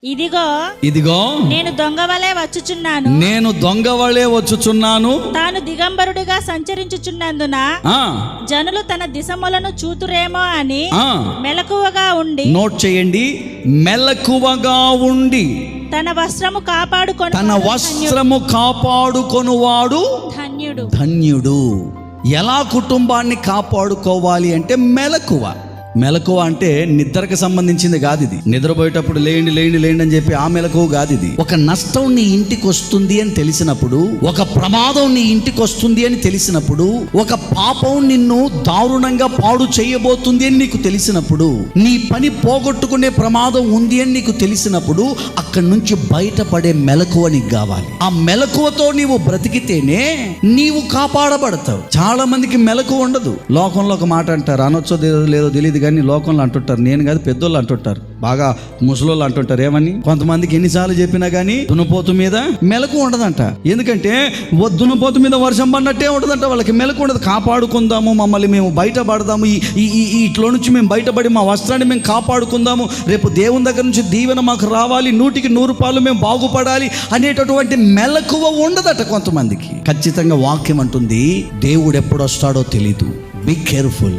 ఇదిగో నేను దొంగవలే వచ్చుచున్నాను. తాను దిగంబరుడిగా సంచరించుచున్నందున జనులు తన దిశములను చూతురేమో అని మెలకువగా ఉండి. నోట్ చేయండి, మెలకువగా ఉండి తన వస్త్రము కాపాడుకొనువాడు ధన్యుడు. ఎలా కుటుంబాన్ని కాపాడుకోవాలి అంటే మెలకువ అంటే నిద్రకు సంబంధించింది కాదు. ఇది నిద్రపోయేటప్పుడు లేండి అని చెప్పి ఆ మెలకువ కాదు. ఇది ఒక నష్టం నీ ఇంటికి వస్తుంది అని తెలిసినప్పుడు, ఒక ప్రమాదం నీ ఇంటికి వస్తుంది అని తెలిసినప్పుడు, ఒక పాపం నిన్ను దారుణంగా పాడు చేయబోతుంది అని నీకు తెలిసినప్పుడు, నీ పని పోగొట్టుకునే ప్రమాదం ఉంది అని నీకు తెలిసినప్పుడు అక్కడి నుంచి బయటపడే మెలకువ నీకు కావాలి. ఆ మెలకువతో నీవు బ్రతికితేనే నీవు కాపాడబడతావు. చాలా మందికి మెలకువ ఉండదు. లోకంలో ఒక మాట అంటారు, అనొచ్చో లేదో తెలియదు కానీ లోకంలో అంటుంటారు, నేను కాదు పెద్దోళ్ళు అంటుంటారు, బాగా ముసలోళ్ళు అంటుంటారు. ఏమని? కొంతమందికి ఎన్నిసార్లు చెప్పినా కానీ దున్నపోతు మీద మెలకు ఉండదంట. ఎందుకంటే దున్నపోతు మీద వర్షం పడినట్టే ఉండదంట. వాళ్ళకి మెలకు ఉండదు. కాపాడుకుందాము, మమ్మల్ని మేము బయటపడదాము, ఇట్లో నుంచి మేము బయటపడి మా వస్త్రాన్ని మేము కాపాడుకుందాము, రేపు దేవుని దగ్గర నుంచి దీవెన మాకు రావాలి, 100% మేము బాగుపడాలి అనేటటువంటి మెలకువ ఉండదట కొంతమందికి. ఖచ్చితంగా వాక్యం అంటుంది, దేవుడు ఎప్పుడు వస్తాడో తెలీదు. Be careful.